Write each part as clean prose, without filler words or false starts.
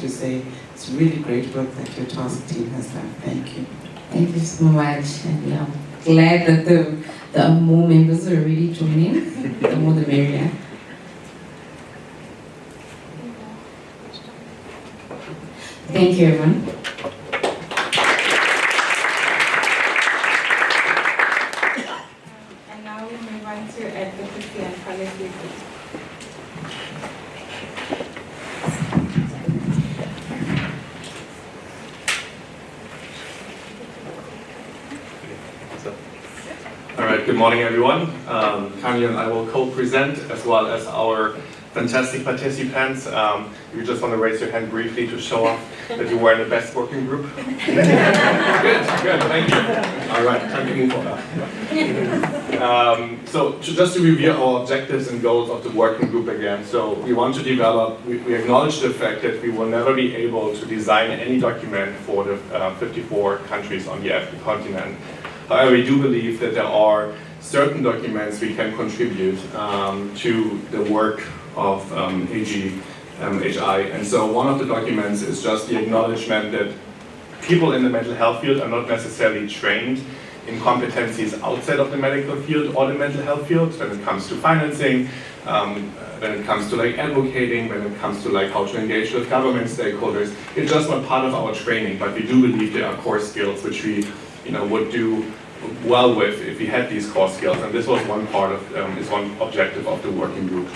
to say it's really great work that your task team has done. Thank you. Thank you so much. And I'm glad that the more members are already joining. The more the merrier. Thank you, everyone. And now we move on to advocacy and policy. All right, good morning, everyone. Kanye and I will co-present, as well as our fantastic participants. You just want to raise your hand briefly to show off that you were in the best working group? Good, thank you. All right, time to move on. So just to review our objectives and goals of the working group again. So we want to develop, we acknowledge the fact that we will never be able to design any document for the 54 countries on the African continent. However, we do believe that there are certain documents we can contribute to the work of AGHI. And so one of the documents is just the acknowledgement that people in the mental health field are not necessarily trained in competencies outside of the medical field or the mental health field when it comes to financing, when it comes to like advocating, when it comes to like how to engage with government stakeholders. It's just not part of our training, but we do believe there are core skills which we would do well with if we had these core skills, and this was one part of, is one objective of the working group.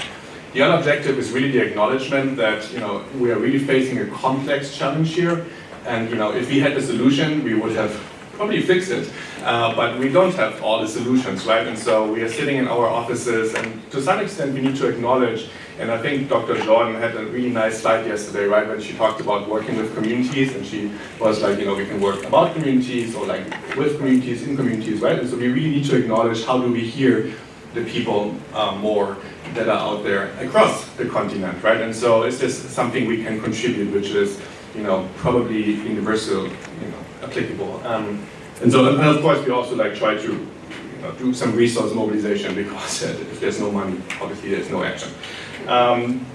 The other objective is really the acknowledgement that we are really facing a complex challenge here, and if we had the solution, we would have probably fixed it, but we don't have all the solutions, right? And so we are sitting in our offices, and to some extent we need to acknowledge, and I think Dr. Jordan had a really nice slide yesterday, right, when she talked about working with communities, and she was like, we can work about communities, or like with communities, in communities, right? And so we really need to acknowledge how do we hear the people more that are out there across the continent, right? And so is this something we can contribute, which is, probably universal, applicable. And so, and of course, we also like try to do some resource mobilization, because if there's no money, obviously there's no action.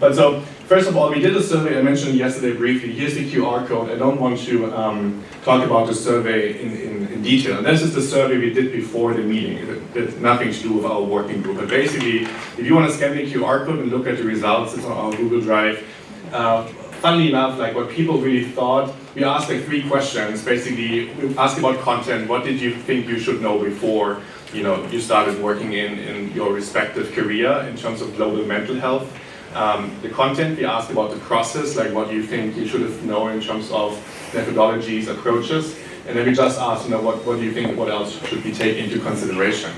But so, first of all, we did a survey, I mentioned yesterday briefly. Here's the QR code. I don't want to talk about the survey in detail. And this is the survey we did before the meeting. It had nothing to do with our working group. But basically, if you want to scan the QR code and look at the results, it's on our Google Drive. Funnily enough, like what people really thought, we asked like 3 questions. Basically, we asked about content. What did you think you should know before you started working in your respective career in terms of global mental health? The content, we asked about the process, like what do you think you should have known in terms of methodologies, approaches, and then we just asked, what do you think, what else should we take into consideration?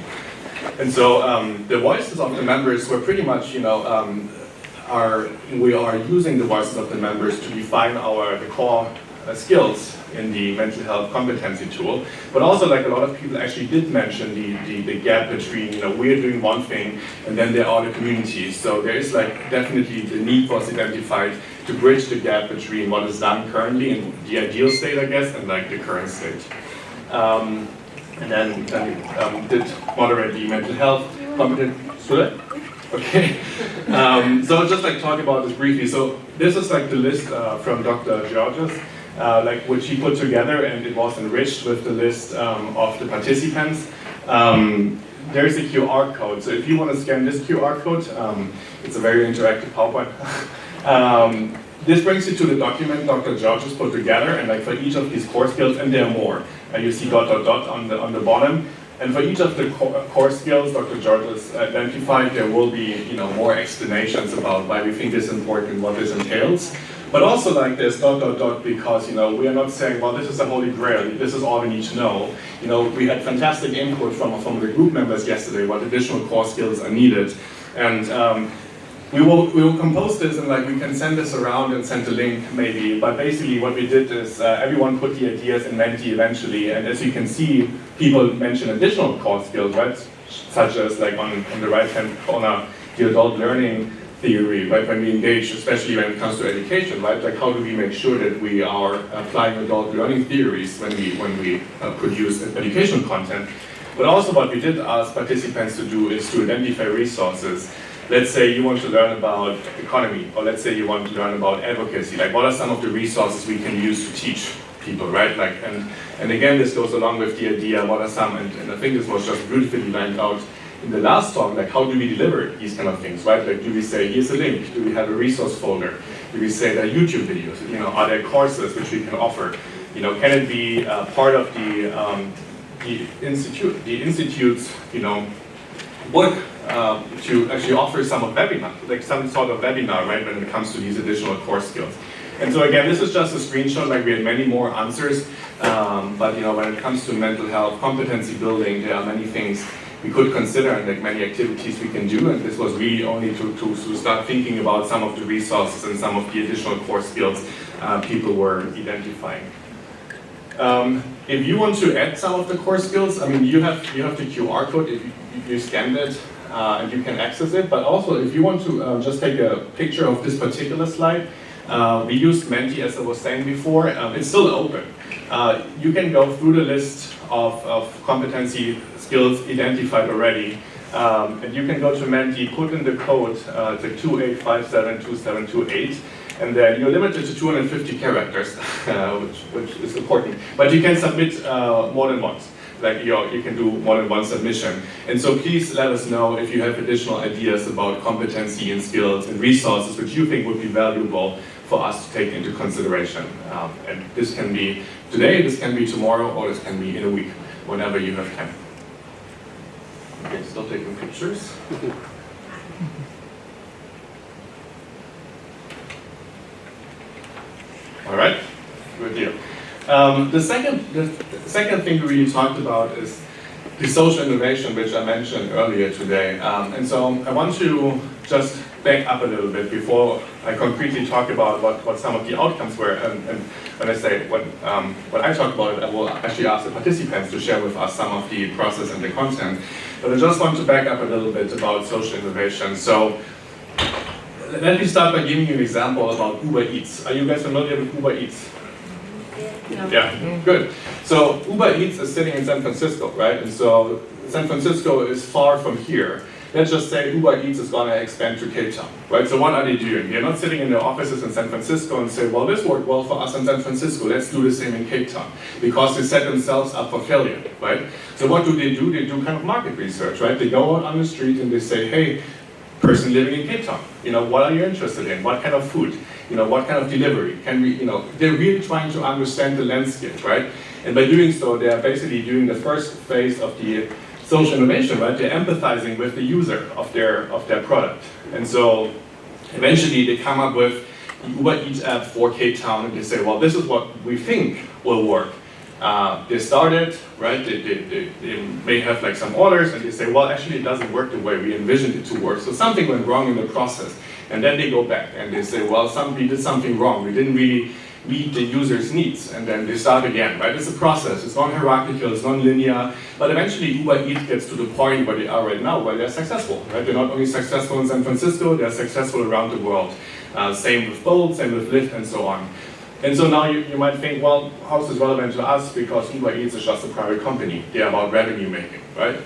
And so the voices of the members were pretty much, we are using the voices of the members to define the core skills in the mental health competency tool, but also like a lot of people actually did mention the gap between we're doing one thing and then there are the communities. So there is like definitely the need was identified to bridge the gap between what is done currently in the ideal state, I guess, and like the current state. And then did moderate the mental health competence. Okay, so just like talk about this briefly. So this is like the list from Dr. Georges, which he put together, and it was enriched with the list of the participants. There is a QR code, so if you want to scan this QR code, it's a very interactive PowerPoint. This brings you to the document Dr. Georges put together, and like for each of these core skills, and there are more. You see ... on the bottom. And for each of the core skills Dr. Georges identified, there will be more explanations about why we think this is important, what this entails. But also like this ... because we are not saying, well, this is the holy grail, this is all we need to know. We had fantastic input from the group members yesterday, what additional core skills are needed. And we will compose this, and like we can send this around and send a link maybe, but basically what we did is everyone put the ideas in Menti eventually, and as you can see, people mention additional core skills, right? Such as like on the right hand corner, the adult learning theory, right? When we engage, especially when it comes to education, right? Like how do we make sure that we are applying adult learning theories when we produce educational content? But also what we did ask participants to do is to identify resources. let's say you want to learn about economy, or let's say you want to learn about advocacy. Like, what are some of the resources we can use to teach people, right? Like, and again, this goes along with the idea, what are some, and I think this was just beautifully lined out in the last talk, like how do we deliver these kind of things, right? Like, do we say, here's a link? Do we have a resource folder? Do we say there are YouTube videos? You know, are there courses which we can offer? You know, can it be part of the institute's, you know, work to actually offer some webinar, like some sort of webinar, right, when it comes to these additional core skills. And so again, this is just a screenshot, like we had many more answers, but you know, when it comes to mental health, competency building, there are many things we could consider and like many activities we can do, and this was really only to start thinking about some of the resources and some of the additional core skills people were identifying. If you want to add some of the core skills, I mean, you have the QR code if you scanned it, and you can access it, but also if you want to just take a picture of this particular slide, we used Menti, as I was saying before. It's still open. You can go through the list of competency skills identified already, and you can go to Menti, put in the code to 28572728, and then you're limited to 250 characters, which is important. But you can submit more than once. Like you can do more than one submission. And so please let us know if you have additional ideas about competency and skills and resources which you think would be valuable for us to take into consideration. And this can be today, this can be tomorrow, or this can be in a week, whenever you have time. Okay, still taking pictures. All right, good deal. The second thing we really talked about is the social innovation, which I mentioned earlier today. And so I want to just back up a little bit before I concretely talk about what some of the outcomes were. And when I say, when I talk about it, I will actually ask the participants to share with us some of the process and the content. But I just want to back up a little bit about social innovation. So let me start by giving you an example about Uber Eats. Are you guys familiar with Uber Eats? Yeah, good. So Uber Eats is sitting in San Francisco, right? And so San Francisco is far from here. Let's just say Uber Eats is going to expand to Cape Town, right? So what are they doing? They're not sitting in their offices in San Francisco and say, well, this worked well for us in San Francisco, let's do the same in Cape Town. Because they set themselves up for failure, right? So what do? They do kind of market research, right? They go out on the street and they say, hey, person living in Cape Town, you know, what are you interested in? What kind of food? You know, what kind of delivery? Can we, you know, they're really trying to understand the landscape, right? And by doing so, they're basically doing the first phase of the social innovation, right? They're empathizing with the user of their product. And so eventually they come up with the Uber Eats app for Cape Town, and they say, well, this is what we think will work. They started, right? They may have like some orders, and they say, well, actually it doesn't work the way we envisioned it to work. So something went wrong in the process. And then they go back and they say, well, we did something wrong. We didn't really meet the user's needs. And then they start again, right? It's a process. It's non-hierarchical, it's non-linear. But eventually Uber Eats gets to the point where they are right now, where they're successful, right? They're not only successful in San Francisco, they're successful around the world. Same with Bolt, same with Lyft, and so on. And so now you might think, well, how is this relevant to us? Because Uber Eats is just a private company. They're about revenue making, right?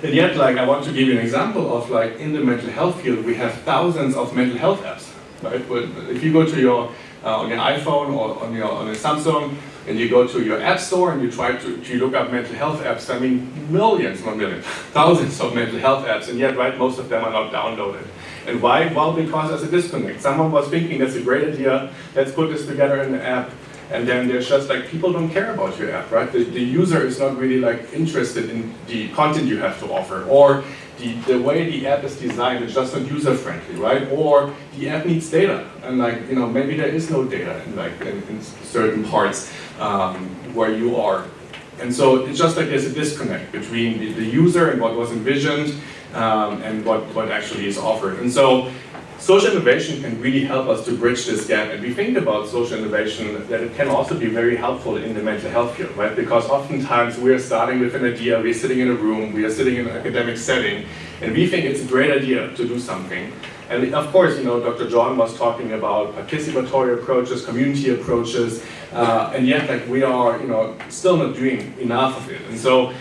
And yet, like, I want to give you an example of, like, in the mental health field, we have thousands of mental health apps, right? But if you go to your, on your iPhone or on a Samsung, and you go to your app store and you try to look up mental health apps, I mean, millions, not millions, thousands of mental health apps, and yet, right, most of them are not downloaded. And why? Well, because there's a disconnect. Someone was thinking, that's a great idea, let's put this together in an app. And then there's just like, people don't care about your app, right? The user is not really like interested in the content you have to offer, or the way the app is designed is just not user friendly, right? Or the app needs data, and like, you know, maybe there is no data in certain parts where you are. And so it's just like there's a disconnect between the user and what was envisioned and what actually is offered. And so social innovation can really help us to bridge this gap, and we think about social innovation that it can also be very helpful in the mental health field, right? Because oftentimes we're starting with an idea, we're sitting in a room, we are sitting in an academic setting, and we think it's a great idea to do something. And of course, you know, Dr. John was talking about participatory approaches, community approaches, and yet like we are, you know, still not doing enough of it. And so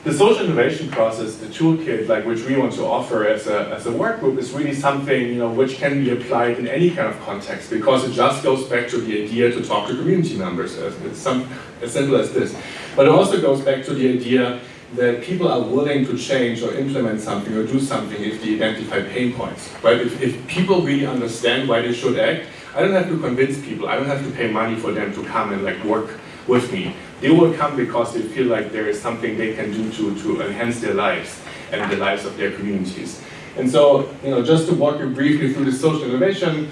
the social innovation process, the toolkit, like which we want to offer as a work group, is really something which can be applied in any kind of context, because it just goes back to the idea to talk to community members. It's as simple as this. But it also goes back to the idea that people are willing to change or implement something or do something if they identify pain points, right? If people really understand why they should act, I don't have to convince people. I don't have to pay money for them to come and like work with me. They will come because they feel like there is something they can do to enhance their lives and the lives of their communities. And so, just to walk you briefly through the social innovation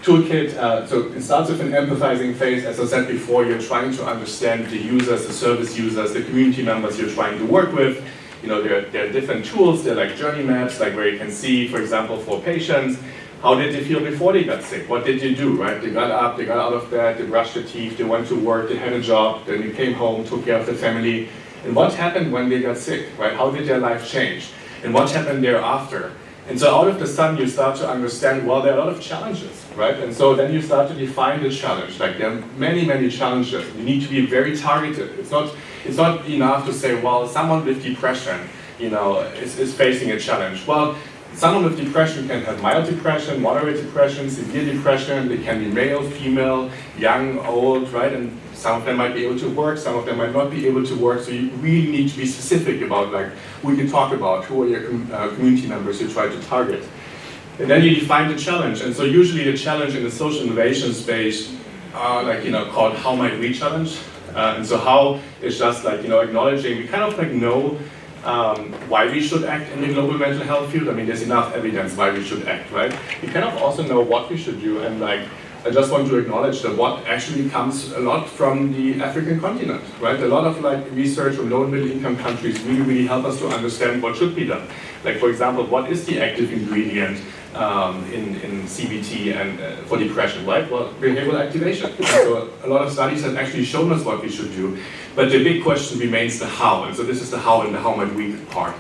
toolkit, so it starts with an empathizing phase. As I said before, you're trying to understand the users, the service users, the community members you're trying to work with. There are different tools. They're like journey maps, like where you can see, for example, for patients, how did they feel before they got sick? What did you do, right? They got up, they got out of bed, they brushed their teeth, they went to work, they had a job, then they came home, took care of the family. And what happened when they got sick, right? How did their life change? And what happened thereafter? And so out of the sun, you start to understand, well, there are a lot of challenges, right? And so then you start to define the challenge. Like there are many, many challenges. You need to be very targeted. It's not enough to say, well, someone with depression, is facing a challenge. Well, someone with depression can have mild depression, moderate depression, severe depression. They can be male, female, young, old, right? And some of them might be able to work, some of them might not be able to work. So you really need to be specific about like who you talk about, who are your community members you try to target. And then you define the challenge. And so usually the challenge in the social innovation space are called how might we challenge. And so how is just like, acknowledging, we kind of like know why we should act in the global mental health field. I mean, there's enough evidence why we should act, right? We kind of also know what we should do, and like, I just want to acknowledge that what actually comes a lot from the African continent, right? A lot of like research from low and middle income countries really help us to understand what should be done. Like for example, what is the active ingredient in CBT and for depression, right? Well, behavioral activation. So a lot of studies have actually shown us what we should do, but the big question remains the how, and so this is the how and the how might we part.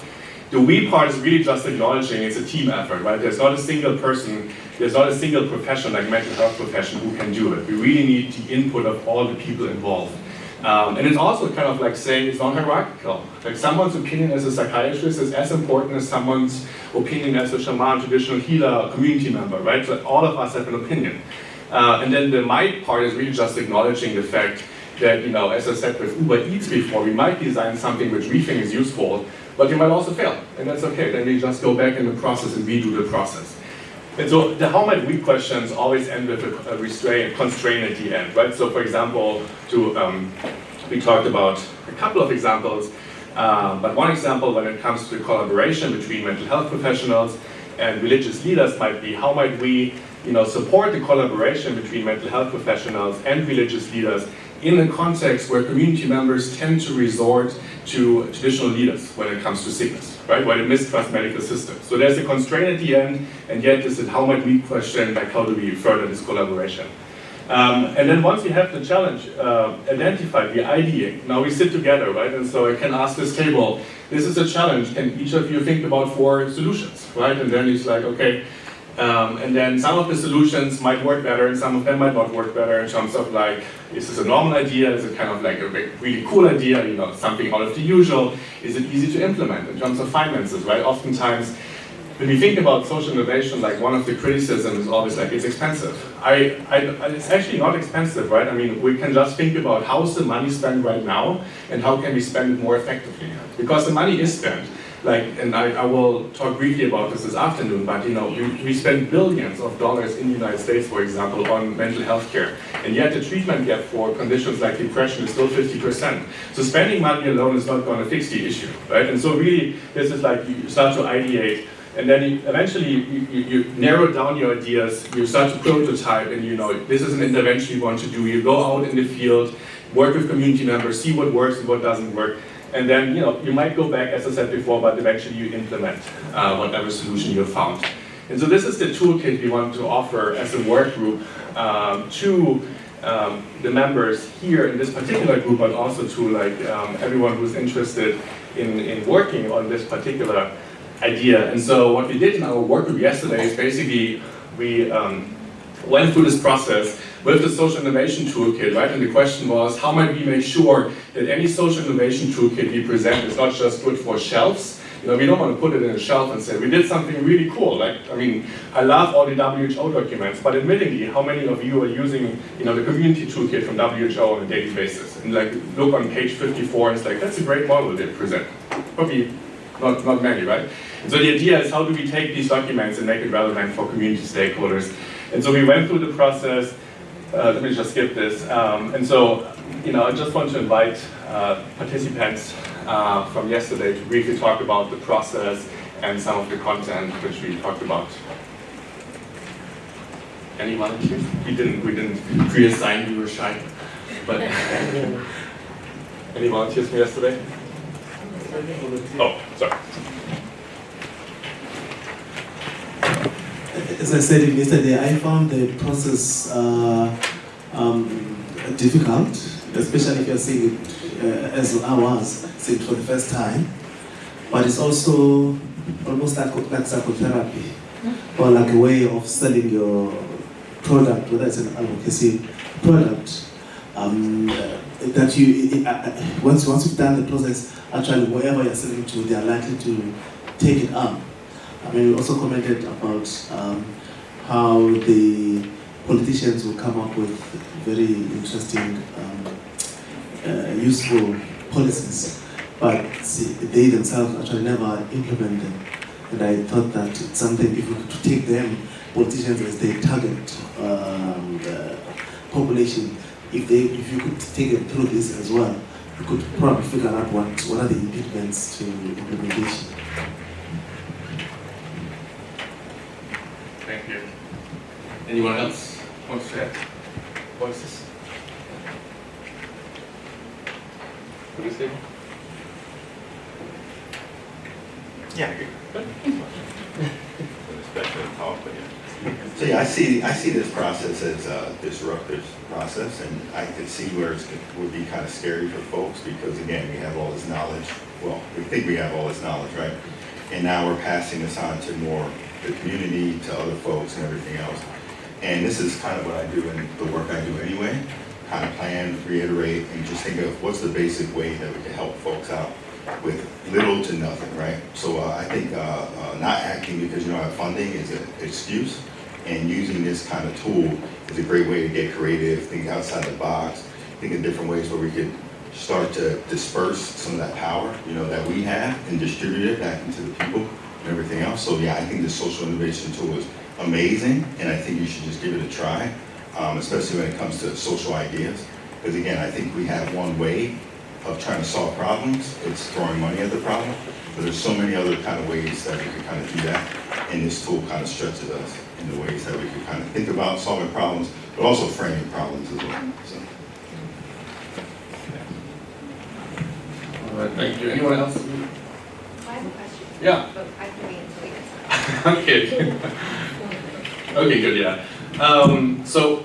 The we part is really just acknowledging it's a team effort, right? There's not a single person, there's not a single profession like mental health profession who can do it. We really need the input of all the people involved. And it's also kind of like saying it's non-hierarchical. Like someone's opinion as a psychiatrist is as important as someone's opinion as a shaman, traditional healer, community member, right? So all of us have an opinion. And then the might part is really just acknowledging the fact that, as I said with Uber Eats before, we might design something which we think is useful, but we might also fail, and that's okay. Then we just go back in the process and redo the process. And so the how might we questions always end with a constraint at the end, right? So for example, we talked about a couple of examples, but one example when it comes to collaboration between mental health professionals and religious leaders might be how might we support the collaboration between mental health professionals and religious leaders in a context where community members tend to resort to traditional leaders when it comes to sickness, right? Where they mistrust medical systems. So there's a constraint at the end, and yet this is how might we question, like how do we further this collaboration? And then once we have the challenge identified, we ideate. Now we sit together, right? And so I can ask this table, this is a challenge, can each of you think about 4 solutions, right? And then it's like, okay, and then some of the solutions might work better and some of them might not work better in terms of like, is this a normal idea? Is it kind of like a really cool idea, something out of the usual? Is it easy to implement in terms of finances, right? Oftentimes, when we think about social innovation, like one of the criticisms is always like, it's expensive. It's actually not expensive, right? I mean, we can just think about how's the money spent right now and how can we spend it more effectively? Because the money is spent. And I will talk briefly about this afternoon, but we spend billions of dollars in the United States, for example, on mental health care. And yet the treatment gap for conditions like depression is still 50%. So spending money alone is not going to fix the issue, right? And so really, this is like you start to ideate, and then eventually you narrow down your ideas, you start to prototype, and this is an intervention you want to do. You go out in the field, work with community members, see what works and what doesn't work. And then, you might go back, as I said before, but eventually you implement whatever solution you have found. And so this is the toolkit we want to offer as a work group to the members here in this particular group, but also to everyone who's interested in working on this particular idea. And so what we did in our work group yesterday is basically we went through this process with the social innovation toolkit, right? And the question was, how might we make sure that any social innovation toolkit we present is not just good for shelves? You know, we don't want to put it in a shelf and say, we did something really cool. Like, I mean, I love all the WHO documents, but admittingly, how many of you are using, you know, the community toolkit from WHO on a daily basis? And like, look on page 54, and it's like, that's a great model they present. Probably not many, right? And so the idea is, how do we take these documents and make it relevant for community stakeholders? And so we went through the process. Let me just skip this. And so, you know, I just want to invite participants from yesterday to briefly talk about the process and some of the content which we talked about. Any volunteers? We didn't pre-assign, we were shy. But any volunteers from yesterday? Oh, sorry. As I said yesterday, I found the process difficult, especially if you're seeing it as I was seeing it for the first time. But it's also almost like psychotherapy, or like a way of selling your product, whether it's an advocacy product. That you once you've done the process, actually wherever you're selling to, they are likely to take it up. I mean, we also commented about how the politicians will come up with very interesting, useful policies, but they themselves actually never implement them. And I thought that it's something, if we could take them, politicians as their target population, if you could take them through this as well, you could probably figure out what are the impediments to implementation. Thank you. Anyone else wants to add voices? What do you say? Yeah, good. So yeah, I see this process as a disruptive process, and I could see where it would be kind of scary for folks because again, we have all this knowledge. Well, we think we have all this knowledge, right? And now we're passing this on to more the community, to other folks, and everything else. And this is kind of what I do in the work I do anyway. Kind of plan, reiterate, and just think of what's the basic way that we can help folks out with little to nothing, right? So I think not acting because you don't have funding is an excuse, and using this kind of tool is a great way to get creative, think outside the box, think of different ways where we could start to disperse some of that power, you know, that we have and distribute it back into the people and everything else. So yeah, I think the social innovation tool is amazing, and I think you should just give it a try, especially when it comes to social ideas. Because again, I think we have one way of trying to solve problems, it's throwing money at the problem, but there's so many other kind of ways that we can kind of do that, and this tool kind of stretches us in the ways that we can kind of think about solving problems, but also framing problems as well. So. All right, thank you. Anyone else? I have a question. Yeah. But I can wait until you answer. Okay. Okay, good, yeah. So,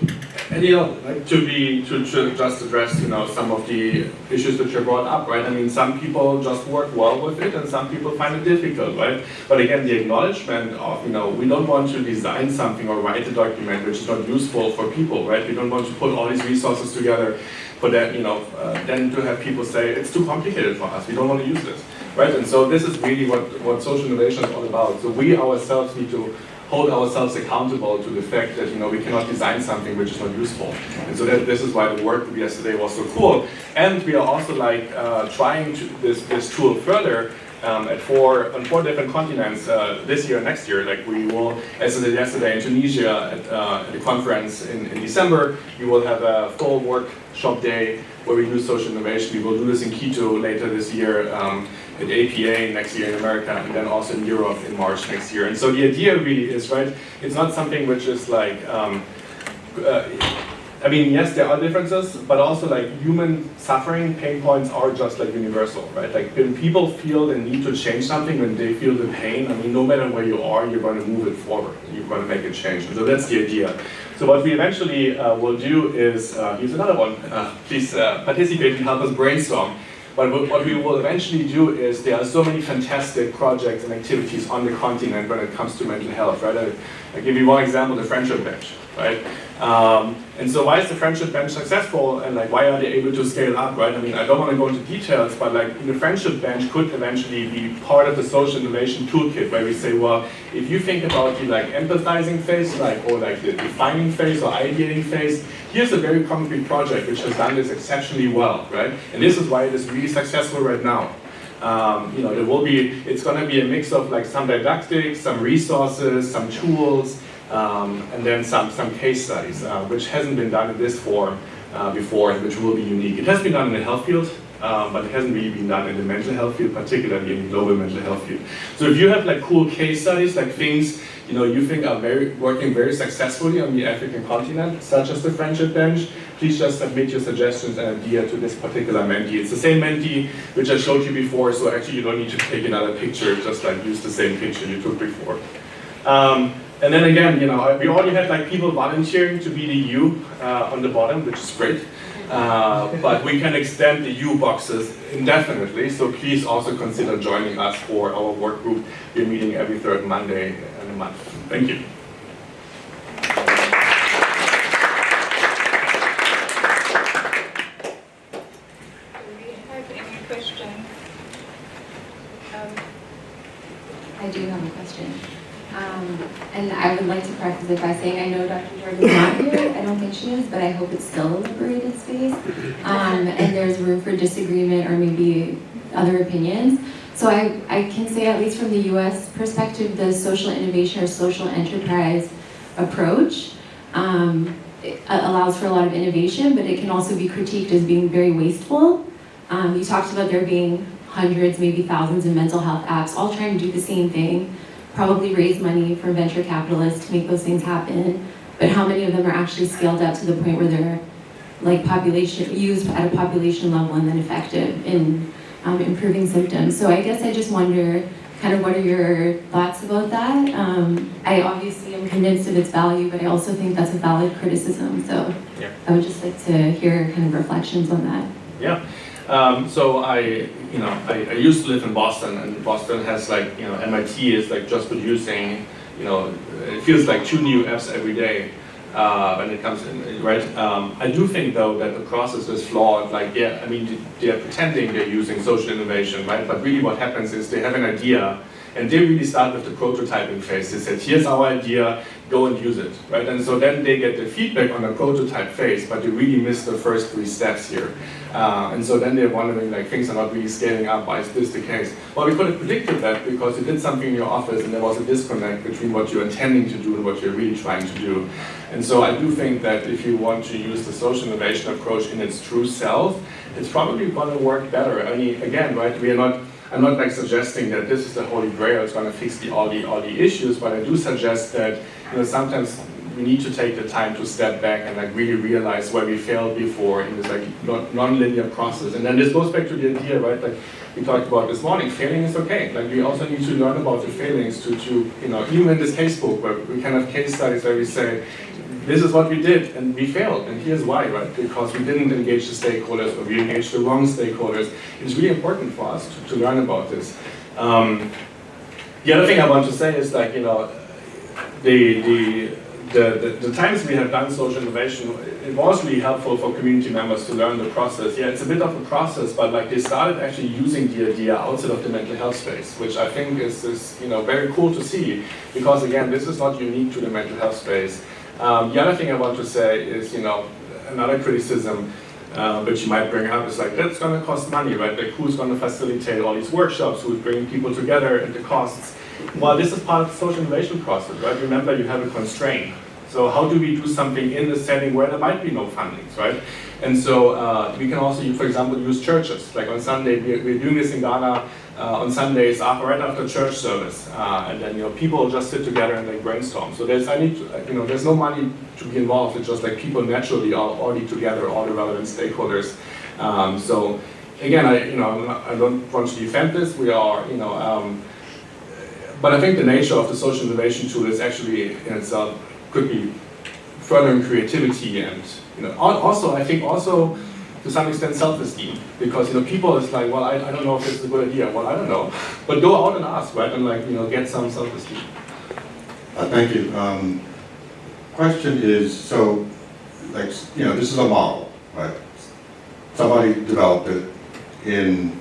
and you know, like to just address, you know, some of the issues that you brought up, right? I mean, some people just work well with it and some people find it difficult, right? But again, the acknowledgement of, you know, we don't want to design something or write a document which is not useful for people, right? We don't want to put all these resources together for that, you know, then to have people say, it's too complicated for us, we don't want to use this, right? And so this is really what social innovation is all about. So we ourselves need to hold ourselves accountable to the fact that, you know, we cannot design something which is not useful. And so this is why the work yesterday was so cool. And we are also like trying to this tool further on four different continents this year and next year. Like we will, as I did yesterday in Tunisia at the conference in December, we will have a full workshop day where we do social innovation. We will do this in Quito later this year, at APA next year in America, and then also in Europe in March next year. And so the idea really is, right, it's not something which is like, I mean, yes, there are differences, but also like human suffering, pain points are just like universal, right? Like when people feel the need to change something, when they feel the pain, I mean, no matter where you are, you're going to move it forward. You're going to make a change. And so that's the idea. So what we eventually will do is, here's another one. Please participate and help us brainstorm. But what we will eventually do is there are so many fantastic projects and activities on the continent when it comes to mental health, right? I'll give you one example, the friendship bench, right? And so why is the friendship bench successful, and like why are they able to scale up, right? I mean, I don't want to go into details, but like the friendship bench could eventually be part of the social innovation toolkit, where we say, well, if you think about the like empathizing phase, or like the defining phase or ideating phase, here's a very concrete project which has done this exceptionally well, right? And this is why it is really successful right now. It's going to be a mix of like some didactics, some resources, some tools, and then some case studies, which hasn't been done in this form before, and which will be unique. It has been done in the health field, but it hasn't really been done in the mental health field, particularly in the global mental health field. So if you have like cool case studies, like things you think are working very successfully on the African continent, such as the friendship bench, please just submit your suggestions and idea to this particular Menti. It's the same Menti which I showed you before, so actually you don't need to take another picture, just like use the same picture you took before. And then again, we already had like people volunteering to be the U on the bottom, which is great. But we can extend the U boxes indefinitely, so please also consider joining us for our work group. We're meeting every third Monday in a month. Thank you. Do we have any questions? I do have a question. And I would like to preface it by saying I know Dr. Jordan's not here. I don't think she is, but I hope it's still a liberated space. And there's room for disagreement or maybe other opinions. So I can say, at least from the US perspective, the social innovation or social enterprise approach it allows for a lot of innovation, but it can also be critiqued as being very wasteful. You talked about there being hundreds, maybe thousands of mental health apps, all trying to do the same thing, probably raise money for venture capitalists to make those things happen, but how many of them are actually scaled up to the point where they're like used at a population level and then effective in improving symptoms? So I guess I just wonder, kind of what are your thoughts about that? I obviously am convinced of its value, but I also think that's a valid criticism. So yeah. I would just like to hear kind of reflections on that. Yeah. So I used to live in Boston, and Boston has like, MIT is like just producing, it feels like 2 new apps every day when it comes in, right? I do think though that the process is flawed. Like, yeah, I mean, they're pretending they're using social innovation, right? But really what happens is they have an idea, and they really start with the prototyping phase. They said, here's our idea, go and use it, right? And so then they get the feedback on the prototype phase, but they really miss the first 3 steps here. And so then they're wondering, like, things are not really scaling up. Why is this the case? Well, we could have predicted that because you did something in your office and there was a disconnect between what you're intending to do and what you're really trying to do. And so I do think that if you want to use the social innovation approach in its true self, it's probably going to work better. I mean, again, right, I'm not like suggesting that this is the holy grail, it's going to fix all the issues, but I do suggest that sometimes we need to take the time to step back and like really realize where we failed before in this like non-linear process. And then this goes back to the idea, right? Like we talked about this morning, failing is okay. Like we also need to learn about the failings to even in this casebook where we kind of case studies where we say, this is what we did and we failed, and here's why, right? Because we didn't engage the stakeholders or we engaged the wrong stakeholders. It's really important for us to learn about this. The other thing I want to say is like, the times we have done social innovation, it was really helpful for community members to learn the process. Yeah, it's a bit of a process, but like they started actually using the idea outside of the mental health space, which I think is very cool to see, because again, this is not unique to the mental health space. The other thing I want to say is, another criticism which you might bring up is like, that's going to cost money, right? Like who's going to facilitate all these workshops, who's bringing people together, and the costs. Well, this is part of the social innovation process, right? Remember, you have a constraint. So how do we do something in the setting where there might be no fundings, right? And so we can also, for example, use churches. Like on Sunday, we're doing this in Ghana on Sundays right after church service, and then people just sit together and like brainstorm. So there's no money to be involved. It's just like people naturally are already together, all the relevant stakeholders. So again, I don't want to defend this. We are, but I think the nature of the social innovation tool is actually in itself could be furthering creativity and also I think also to some extent self-esteem, because people is like, well, I don't know if this is a good idea. Well, I don't know, but go out and ask, right, and like get some self-esteem. Thank you. Question is, so, like, this is a model, right? Somebody developed it in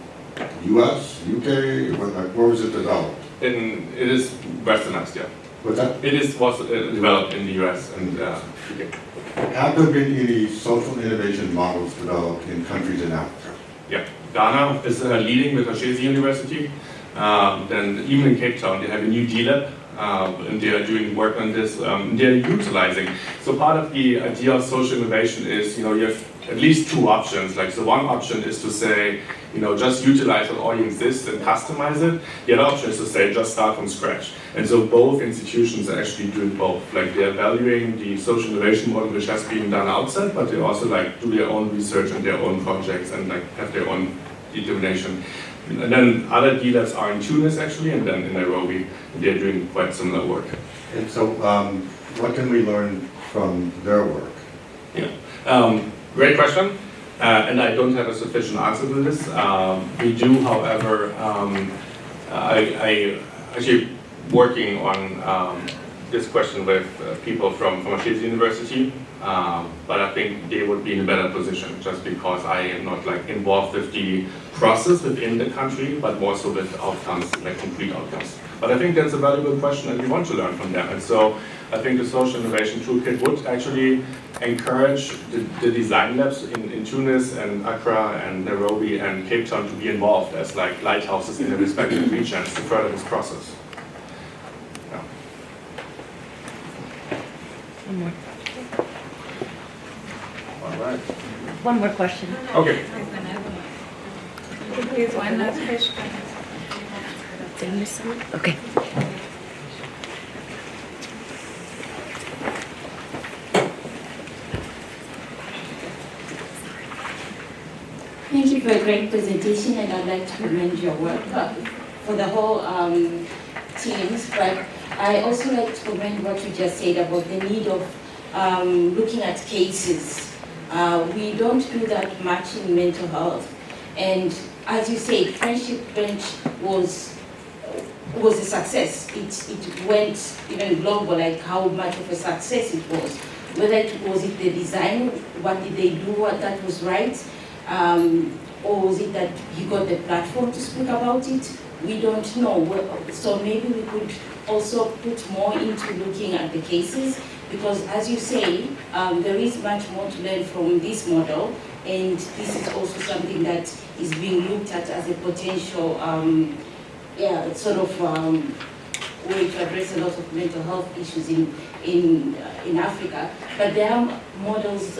US, UK, where was it developed? It is westernized, yeah. What's that? Was developed in the US and UK. Have there been any social innovation models developed in countries in Africa? Yeah, Ghana is leading with Ashesi University. Then even in Cape Town, they have a new D-Lab, and they are doing work on this. They're utilizing. So part of the idea of social innovation is, you have at least two options. Like, so one option is to say, just utilize what already exists and customize it. The other option is to say, just start from scratch. And so both institutions are actually doing both. Like, they're valuing the social innovation model which has been done outside, but they also do their own research and their own projects and have their own determination. And then other D-Labs are in Tunis actually, and then in Nairobi, they're doing quite similar work. And so, what can we learn from their work? Yeah, great question. And I don't have a sufficient answer to this. We do, however, I actually working on this question with people from Ashesi University, but I think they would be in a better position just because I am not involved with the process within the country, but more so with outcomes, concrete outcomes. But I think that's a valuable question and we want to learn from them. And so I think the Social Innovation Toolkit would actually encourage the design labs in Tunis and Accra and Nairobi and Cape Town to be involved as lighthouses in their respective regions to further this process. Yeah. One more. All right. One more question. Okay. Here's one last question. Did I miss someone? Okay. Thank you for a great presentation, and I'd like to commend your work for the whole teams. But I also like to commend what you just said about the need of looking at cases. We don't do that much in mental health, and as you said, Friendship Bench was a success. It went even global, like how much of a success it was. Whether it was the design, what did they do, what that was right, or was it that you got the platform to speak about it? We don't know. So maybe we could also put more into looking at the cases, because as you say, there is much more to learn from this model, and this is also something that is being looked at as a potential way to address a lot of mental health issues in Africa. But there are models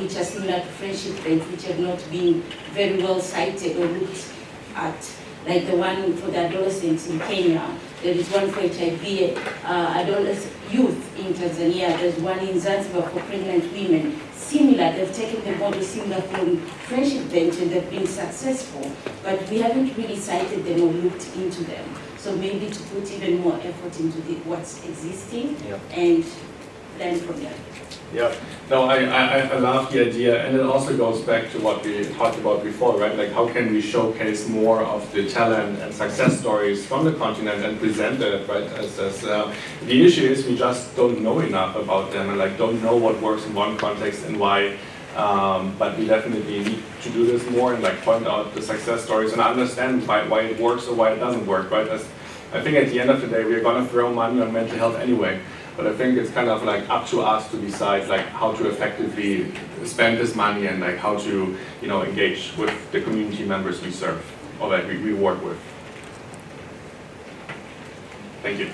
which are similar to Friendship Bench, which have not been very well cited or looked at, like the one for the adolescents in Kenya. There is one for HIV adolescent youth in Tanzania. There's one in Zanzibar for pregnant women. Similar, they've taken the model similar from Friendship Bench and they've been successful, but we haven't really cited them or looked into them. So maybe to put even more effort into what's existing and learn from them. Yeah, no, I love the idea, and it also goes back to what we talked about before, right? Like, how can we showcase more of the talent and success stories from the continent and present it, right? The issue is we just don't know enough about them and don't know what works in one context and why. But we definitely need to do this more and point out the success stories and understand why it works or why it doesn't work, right? I think at the end of the day, we're going to throw money on mental health anyway. But I think it's kind of up to us to decide how to effectively spend this money and how to engage with the community members we serve or that we work with. Thank you.